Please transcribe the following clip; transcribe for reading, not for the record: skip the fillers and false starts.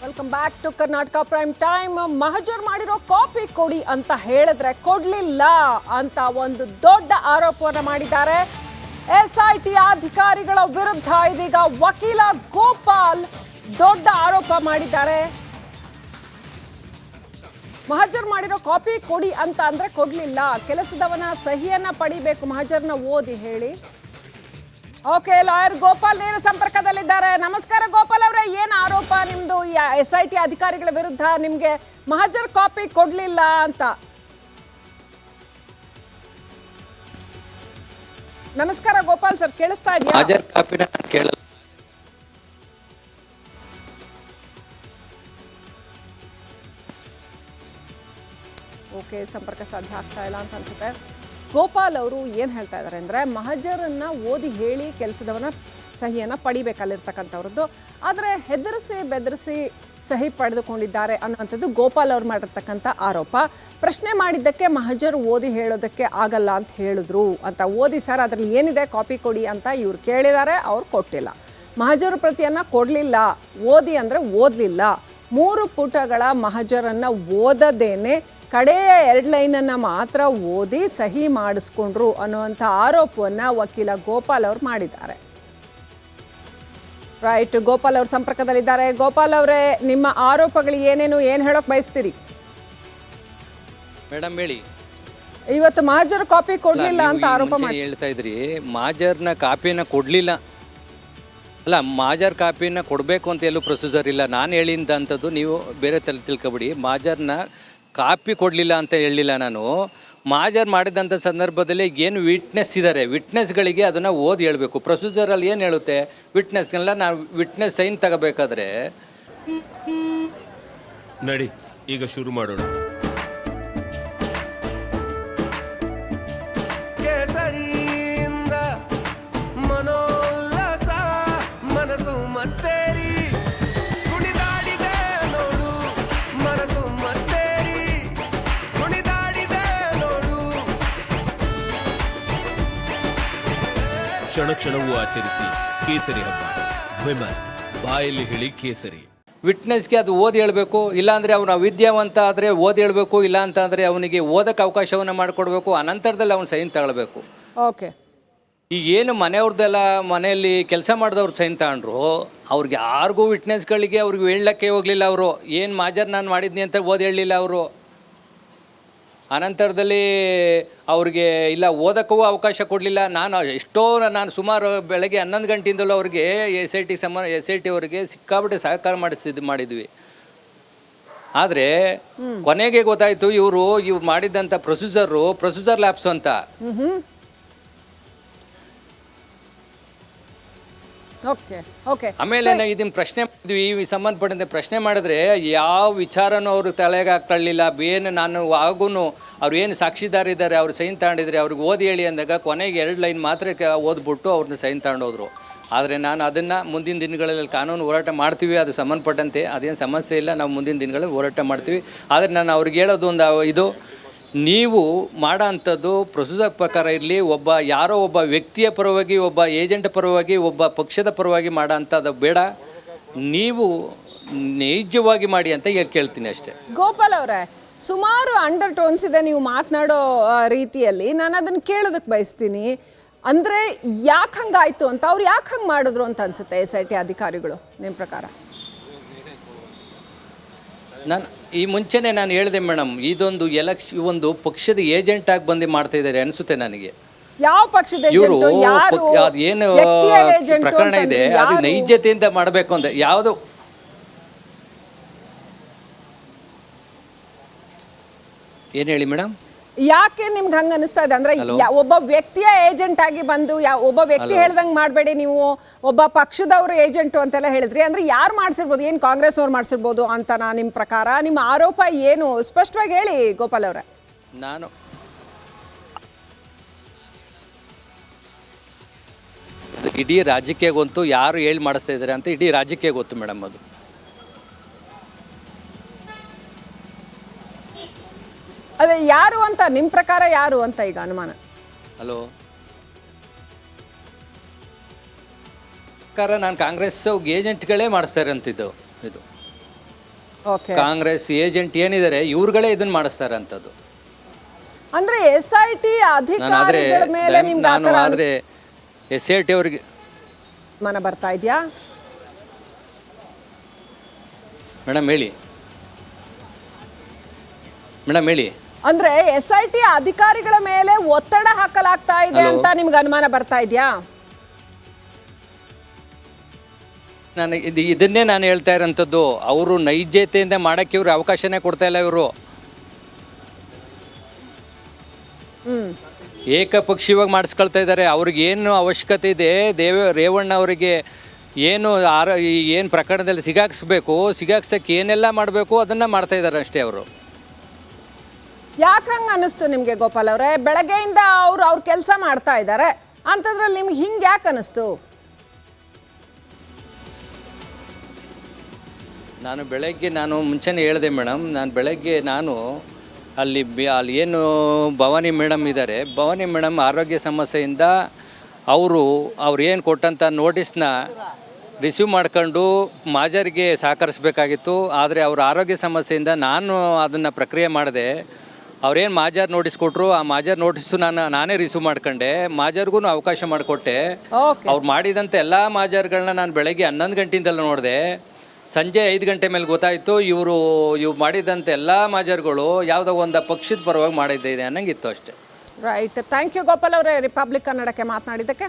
Welcome back to Karnataka prime time. ಮಹಜರ್ ಮಾಡಿರೋ copy ಕೊಡಿ ಅಂತ ಹೇಳಿದ್ರೆ ಕೊಡ್ಲಿಲ್ಲ ಅಂತ ಒಂದು ದೊಡ್ಡ ಆರೋಪವನ್ನು ಮಾಡಿದ್ದಾರೆ SIT ಅಧಿಕಾರಿಗಳ ವಿರುದ್ಧ. ಇದೀಗ ವಕೀಲ ಗೋಪಾಲ್ ದೊಡ್ಡ ಆರೋಪ ಮಾಡಿದ್ದಾರೆ. ಮಹಜರ್ ಮಾಡಿರೋ ಕಾಪಿ ಕೊಡಿ ಅಂತ ಅಂದ್ರೆ ಕೊಡ್ಲಿಲ್ಲ, ಕೆಲಸದವನ ಸಹಿಯನ್ನ ಪಡಿಬೇಕು ಮಹಜರ್ನ ಓದಿ ಹೇಳಿ. ಓಕೆ, ಲಾಯರ್ ಗೋಪಾಲ್ ನೇರ ಸಂಪರ್ಕದಲ್ಲಿದ್ದಾರೆ. ನಮಸ್ಕಾರ ಗೋಪಾಲ್ ಅವರೇ, ಏನು ಆರೋಪ ನಿಮ್ದು ಈ SIT ಅಧಿಕಾರಿಗಳ ವಿರುದ್ಧ? ನಿಮ್ಗೆ ಮಹಜರ್ ಕಾಪಿ ಕೊಡ್ಲಿಲ್ಲ ಅಂತ. ನಮಸ್ಕಾರ ಗೋಪಾಲ್ ಸರ್, ಕೇಳಿಸ್ತಾ ಇದೆಯಾ? ಮಹಜರ್ ಕಾಪಿನ ಕೇಳಲ್ಲ. ಓಕೆ, ಸಂಪರ್ಕ ಸಾಧ್ಯ ಆಗ್ತಾ ಇಲ್ಲ ಅಂತ ಅನ್ಸುತ್ತೆ. ಗೋಪಾಲ್ ಅವರು ಏನು ಹೇಳ್ತಾ ಇದ್ದಾರೆ ಅಂದರೆ, ಮಹಜರನ್ನು ಓದಿ ಹೇಳಿ ಕೆಲಸದವನ ಸಹಿಯನ್ನು ಪಡಿಬೇಕಲ್ಲಿರ್ತಕ್ಕಂಥವ್ರದ್ದು, ಆದರೆ ಹೆದರಿಸಿ ಬೆದರಿಸಿ ಸಹಿ ಪಡೆದುಕೊಂಡಿದ್ದಾರೆ ಅನ್ನುವಂಥದ್ದು ಗೋಪಾಲ್ ಅವ್ರು ಮಾಡಿರ್ತಕ್ಕಂಥ ಆರೋಪ. ಪ್ರಶ್ನೆ ಮಾಡಿದ್ದಕ್ಕೆ ಮಹಜರ್ ಓದಿ ಹೇಳೋದಕ್ಕೆ ಆಗಲ್ಲ ಅಂತ ಹೇಳಿದ್ರು ಅಂತ. ಓದಿ ಸರ್, ಅದರಲ್ಲಿ ಏನಿದೆ ಕಾಪಿ ಕೊಡಿ ಅಂತ ಇವ್ರು ಕೇಳಿದ್ದಾರೆ, ಅವ್ರು ಕೊಟ್ಟಿಲ್ಲ. ಮಹಜರು ಪ್ರತಿಯನ್ನು ಕೊಡಲಿಲ್ಲ, ಓದಿ ಅಂದರೆ ಓದಲಿಲ್ಲ. 3 ಪುಟಗಳ ಮಹಜರನ್ನು ಓದದೇನೆ ಕಡೆಯ 2 ಲೈನನ್ನು ಮಾತ್ರ ಓದಿ ಸಹಿ ಮಾಡಿಸ್ಕೊಂಡ್ರು ಅನ್ನುವಂಥ ಆರೋಪವನ್ನು ವಕೀಲ ಗೋಪಾಲ್ ಅವರು ಮಾಡಿದ್ದಾರೆ. ರೈಟ್, ಗೋಪಾಲ್ ಅವರು ಸಂಪರ್ಕದಲ್ಲಿದ್ದಾರೆ. ಗೋಪಾಲ್ ಅವರೇ, ನಿಮ್ಮ ಆರೋಪಗಳು ಏನೇನು, ಏನು ಹೇಳೋಕೆ ಬಯಸ್ತೀರಿ? ಮೇಡಮ್ ಹೇಳಿ. ಇವತ್ತು ಮಹಜರ್ ಕಾಪಿ ಕೊಡಲಿಲ್ಲ ಅಂತ ಆರೋಪ ಮಾಡಿ ಹೇಳ್ತಾ ಇದ್ರಿ. ಮಹಜರ್ನ ಕಾಪಿನ ಕೊಡಲಿಲ್ಲ ಅಲ್ಲ, ಮಹಜರ್ ಕಾಪಿನ ಕೊಡಬೇಕು ಅಂತ ಎಲ್ಲೂ ಪ್ರೊಸೀಜರ್ ಇಲ್ಲ. ನಾನು ಹೇಳಿದಂಥದ್ದು ನೀವು ಬೇರೆ ತಿಳ್ಕೊಬಿಡಿ. ಮಹಜರ್ನ ಕಾಪಿ ಕೊಡಲಿಲ್ಲ ಅಂತ ಹೇಳಲಿಲ್ಲ ನಾನು. ಮಹಜರ್ ಮಾಡಿದಂಥ ಸಂದರ್ಭದಲ್ಲಿ ಏನು ವಿಟ್ನೆಸ್ ಇದ್ದಾರೆ, ವಿಟ್ನೆಸ್ಗಳಿಗೆ ಅದನ್ನು ಓದಿ ಹೇಳಬೇಕು. ಪ್ರೊಸೀಜರಲ್ಲಿ ಏನು ಹೇಳುತ್ತೆ, ವಿಟ್ನೆಸ್ಗೆಲ್ಲ ನಾವು ವಿಟ್ನೆಸ್ ಸೈನ್ ತಗೋಬೇಕಾದ್ರೆ. ನಡಿ, ಈಗ ಶುರು ಮಾಡೋಣ. ಕೇಸರಿಯಿಂದ ಮನೋಲ್ಲಾಸ ಮನಸ್ಸು ಮತ್ತೇರಿ ಕುಣಿದಾಡಿದೆ ನೋಡು, ಮನಸ್ಸು ಮತ್ತೇರಿ ಕುಣಿದಾಡಿದೆ ನೋಡು. ಕ್ಷಣ ಕ್ಷಣವೂ ಆಚರಿಸಿ ಕೇಸರಿ ಹಬ್ಬ. ವಿಮಲ್ ಬಾಯಲ್ಲಿ ಹೇಳಿ ಕೇಸರಿ. ವಿಟ್ನೆಸ್ಗೆ ಅದು ಓದಿ ಹೇಳಬೇಕು. ಇಲ್ಲಾಂದರೆ ಅವನು ಅವಿದ್ಯಾವಂತ ಆದರೆ ಓದಿ ಹೇಳಬೇಕು, ಇಲ್ಲ ಅಂತ ಅಂದರೆ ಅವನಿಗೆ ಓದೋಕ್ಕೆ ಅವಕಾಶವನ್ನು ಮಾಡಿಕೊಡ್ಬೇಕು. ಅನಂತರದಲ್ಲಿ ಅವನು ಸೈನ್ ತಗೊಳ್ಬೇಕು. ಓಕೆ, ಈಗ ಏನು ಮನೆಯವ್ರದ್ದೆಲ್ಲ ಮನೆಯಲ್ಲಿ ಕೆಲಸ ಮಾಡಿದವ್ರು ಸೈನ್ ತಗೊಂಡ್ರು, ಅವ್ರಿಗೆ ಯಾರಿಗೂ ವಿಟ್ನೆಸ್ಗಳಿಗೆ ಅವ್ರಿಗೆ ಹೇಳಕ್ಕೆ ಹೋಗಲಿಲ್ಲ. ಅವರು ಏನು ಮಹಜರ್ ನಾನು ಮಾಡಿದ್ನಿ ಅಂತ ಓದಿ ಹೇಳಲಿಲ್ಲ ಅವರು. ಅನಂತರದಲ್ಲಿ ಅವ್ರಿಗೆ ಇಲ್ಲ ಓದಕ್ಕೂ ಅವಕಾಶ ಕೊಡಲಿಲ್ಲ. ನಾನು ಸುಮಾರು ಬೆಳಗ್ಗೆ 11 ಗಂಟೆಯಿಂದಲೂ ಅವ್ರಿಗೆ SIT ಅವರಿಗೆ ಸಿಕ್ಕಾಬಿಟ್ಟೆ ಸಹಕಾರ ಮಾಡಿದ್ವಿ. ಆದರೆ ಕೊನೆಗೆ ಗೊತ್ತಾಯಿತು ಇವರು ಮಾಡಿದಂಥ ಪ್ರೊಸೀಜರ್ ಲ್ಯಾಪ್ಸ್ ಅಂತ. ಆಮೇಲೆ ಇದನ್ನ ಪ್ರಶ್ನೆ ಮಾಡಿದ್ವಿ, ಈ ಸಂಬಂಧಪಟ್ಟಂತೆ ಪ್ರಶ್ನೆ ಮಾಡಿದ್ರೆ ಯಾವ ವಿಚಾರನೂ ಅವರು ತಲೆಗೆ ಹಾಕೊಳ್ಳಿಲ್ಲ. ನಾನು ಆಗೂ ಅವ್ರು ಏನು ಸಾಕ್ಷಿದಾರ ಇದ್ದಾರೆ, ಅವ್ರು ಸೈನ್ ತಗೊಂಡಿದ್ರೆ ಅವ್ರಿಗೆ ಓದಿ ಹೇಳಿ ಅಂದಾಗ ಕೊನೆಗೆ 2 ಲೈನ್ ಮಾತ್ರ ಓದ್ಬಿಟ್ಟು ಅವ್ರನ್ನ ಸೈನ್ ತಗೊಂಡೋದ್ರು. ಆದರೆ ನಾನು ಅದನ್ನು ಮುಂದಿನ ದಿನಗಳಲ್ಲಿ ಕಾನೂನು ಹೋರಾಟ ಮಾಡ್ತೀವಿ, ಅದು ಸಂಬಂಧಪಟ್ಟಂತೆ ಅದೇನು ಸಮಸ್ಯೆ ಇಲ್ಲ, ನಾವು ಮುಂದಿನ ದಿನಗಳಲ್ಲಿ ಹೋರಾಟ ಮಾಡ್ತೀವಿ. ಆದರೆ ನಾನು ಅವ್ರಿಗೆ ಹೇಳೋದು ಇದು, ನೀವು ಮಾಡೋ ಅಂಥದ್ದು ಪ್ರೊಸೀಜರ್ ಪ್ರಕಾರ ಇರಲಿ. ಯಾರೋ ಒಬ್ಬ ವ್ಯಕ್ತಿಯ ಪರವಾಗಿ, ಒಬ್ಬ ಏಜೆಂಟ್ ಪರವಾಗಿ, ಒಬ್ಬ ಪಕ್ಷದ ಪರವಾಗಿ ಮಾಡೋ ಅಂಥದ್ದು ಬೇಡ. ನೀವು ನೈಜವಾಗಿ ಮಾಡಿ ಅಂತ ಕೇಳ್ತೀನಿ ಅಷ್ಟೇ. ಗೋಪಾಲ್ ಅವರೇ, ಸುಮಾರು ಅಂಡರ್ ಟೋನ್ಸ್ ಇದೆ ನೀವು ಮಾತನಾಡೋ ರೀತಿಯಲ್ಲಿ. ನಾನು ಅದನ್ನು ಕೇಳೋದಕ್ಕೆ ಬಯಸ್ತೀನಿ. ಅಂದರೆ ಯಾಕೆ ಹಂಗಾಯ್ತು ಅಂತ, ಅವ್ರು ಯಾಕೆ ಹಂಗೆ ಮಾಡಿದ್ರು ಅಂತ ಅನ್ಸುತ್ತೆ SIT ಅಧಿಕಾರಿಗಳು ನಿಮ್ಮ ಪ್ರಕಾರ? ನಾನು ಈ ಮುಂಚೆನೇ ನಾನು ಹೇಳಿದೆ ಮೇಡಮ್, ಇದೊಂದು ಒಂದು ಪಕ್ಷದ ಏಜೆಂಟ್ ಆಗಿ ಬಂದು ಮಾಡ್ತಾ ಇದ್ದಾರೆ ಅನಿಸುತ್ತೆ ನನಗೆ. ಯಾವ ಪಕ್ಷದ ಇವರು ಏನು ಪ್ರಕರಣ ಇದೆ ಅದು ನೈಜತೆಯಿಂದ ಮಾಡಬೇಕು ಅಂತ ಯಾವುದು ಏನು ಹೇಳಿ ಮೇಡಮ್? ಯಾಕೆ ನಿಮ್ಗೆ ಹಂಗೆ ಅನಿಸ್ತಾ ಇದೆ ಅಂದ್ರೆ, ಒಬ್ಬ ವ್ಯಕ್ತಿಯ ಏಜೆಂಟ್ ಆಗಿ ಬಂದು ಒಬ್ಬ ವ್ಯಕ್ತಿ ಹೇಳ್ದಂಗೆ ಮಾಡಬೇಡಿ, ನೀವು ಒಬ್ಬ ಪಕ್ಷದವರು ಏಜೆಂಟು ಅಂತೆಲ್ಲ ಹೇಳಿದ್ರಿ. ಅಂದ್ರೆ ಯಾರು ಮಾಡಿಸಿರ್ಬೋದು? ಏನು ಕಾಂಗ್ರೆಸ್ ಅವ್ರು ಮಾಡಿಸಿರ್ಬೋದು ಅಂತನಾ ನಿಮ್ಮ ಪ್ರಕಾರ? ನಿಮ್ಮ ಆರೋಪ ಏನು ಸ್ಪಷ್ಟವಾಗಿ ಹೇಳಿ ಗೋಪಾಲ್ ಅವರೇ. ನಾನು ಇಡೀ ರಾಜ್ಯಕ್ಕೆ ಗೊತ್ತು ಯಾರು ಹೇಳಿ ಮಾಡಿಸ್ತಾ ಇದ್ದಾರೆ ಅಂತ, ಇಡೀ ರಾಜ್ಯಕ್ಕೆ ಗೊತ್ತು ಮೇಡಮ್. ಅದು ಅದೇ ಯಾರು ಅಂತ ನಿಮ್ಮ ಪ್ರಕಾರ ಯಾರು ಅಂತ ಈಗ ಅನುಮಾನ? ಹಲೋ, ನಾನು ಕಾಂಗ್ರೆಸ್ ಏಜೆಂಟ್ಗಳೇ ಮಾಡಿಸ್ತಾರೆ ಅಂತಿದ್ದು ಇದು. ಓಕೆ. ಕಾಂಗ್ರೆಸ್ ಏಜೆಂಟ್ ಏನಿದ್ದಾರೆ ಇವ್ರುಗಳೇ ಇದನ್ನ ಮಾಡಿಸ್ತಾರೆ ಅಂಥದ್ದು. ಅಂದ್ರೆ SIT ಅಧಿಕಾರಿಗಳ ಮೇಲೆ ನಿಮ್ಗೆ ಆ ಥರ ಆದರೆ SIT ಅವ್ರಿಗೆ ಮನ ಬರ್ತಾ ಇದೆಯಾ? ಮೇಡಮ್ ಹೇಳಿ ಮೇಡಮ್ ಹೇಳಿ. ಅಂದ್ರೆ SIT ಅಧಿಕಾರಿಗಳ ಮೇಲೆ ಒತ್ತಡ ಹಾಕಲಾಗ್ತಾ ಇದೆ ಅಂತ ನಿಮ್ಗೆ ಅನುಮಾನ ಬರ್ತಾ ಇದೆಯಾ? ನಾನು ಇದನ್ನೇ ನಾನು ಹೇಳ್ತಾ ಇರೋಂಥದ್ದು. ಅವರು ನೈಜತೆಯಿಂದ ಮಾಡೋಕ್ಕೆ ಇವ್ರು ಅವಕಾಶನೇ ಕೊಡ್ತಾ ಇಲ್ಲ. ಇವರು ಏಕಪಕ್ಷೀಯವಾಗಿ ಮಾಡಿಸ್ಕೊಳ್ತಾ ಇದ್ದಾರೆ. ಅವ್ರಿಗೆ ಏನು ಅವಶ್ಯಕತೆ ಇದೆ, ರೇವಣ್ಣ ಅವರಿಗೆ ಏನು ಏನು ಪ್ರಕರಣದಲ್ಲಿ ಸಿಗಾಕ್ಸಕ್ಕೆ ಏನೆಲ್ಲ ಮಾಡಬೇಕು ಅದನ್ನು ಮಾಡ್ತಾ ಇದ್ದಾರೆ ಅಷ್ಟೇ ಅವರು. ಯಾಕೆ ಹಂಗೆ ಅನ್ನಿಸ್ತು ನಿಮಗೆ ಗೋಪಾಲ್ ಅವರೇ? ಬೆಳಗ್ಗೆಯಿಂದ ಅವ್ರ ಕೆಲಸ ಮಾಡ್ತಾ ಇದ್ದಾರೆ ಅಂಥದ್ರಲ್ಲಿ ನಿಮ್ಗೆ ಹಿಂಗೆ ಯಾಕೆ ಅನ್ನಿಸ್ತು? ನಾನು ಮುಂಚೆನೇ ಹೇಳಿದೆ ಮೇಡಮ್. ಬೆಳಗ್ಗೆ ಅಲ್ಲಿ ಏನು ಭವಾನಿ ಮೇಡಮ್ ಇದ್ದಾರೆ, ಭವಾನಿ ಮೇಡಮ್ ಆರೋಗ್ಯ ಸಮಸ್ಯೆಯಿಂದ ಅವ್ರು ಏನು ಕೊಟ್ಟಂಥ ನೋಟಿಸ್ನ ರಿಸೀವ್ ಮಾಡ್ಕೊಂಡು ಮಾಜರಿಗೆ ಸಹಕರಿಸಬೇಕಾಗಿತ್ತು. ಆದರೆ ಅವ್ರ ಆರೋಗ್ಯ ಸಮಸ್ಯೆಯಿಂದ ನಾನು ಅದನ್ನು ಪ್ರಕ್ರಿಯೆ ಮಾಡಿದೆ. ಅವ್ರೇನು ಮಾಜರ್ ನೋಟಿಸ್ ಕೊಟ್ಟರು, ಆ ಮಾಜರ್ ನೋಟಿಸು ನಾನೇ ರಿಸೀವ್ ಮಾಡ್ಕೊಂಡೆ. ಮಾಜರ್ಗೂ ಅವಕಾಶ ಮಾಡಿಕೊಟ್ಟೆ. ಅವ್ರು ಮಾಡಿದಂಥ ಎಲ್ಲ ಮಾಜರ್ಗಳನ್ನ ನಾನು ಬೆಳಗ್ಗೆ 11 ಗಂಟೆಯಿಂದಲೂ ನೋಡಿದೆ. ಸಂಜೆ 5 ಗಂಟೆ ಮೇಲೆ ಗೊತ್ತಾಯಿತು ಇವರು ಮಾಡಿದಂಥ ಎಲ್ಲ ಮಾಜರ್ಗಳು ಯಾವುದೋ ಒಂದು ಪಕ್ಷದ ಪರವಾಗಿ ಮಾಡಿದ್ದೆ ಅನ್ನಂಗಿತ್ತು ಅಷ್ಟೇ. ರೈಟ್. ಥ್ಯಾಂಕ್ ಯು ಗೋಪಾಲ್ ಅವರೇ, ರಿಪಬ್ಲಿಕ್ ಕನ್ನಡಕ್ಕೆ ಮಾತನಾಡಿದ್ದಕ್ಕೆ.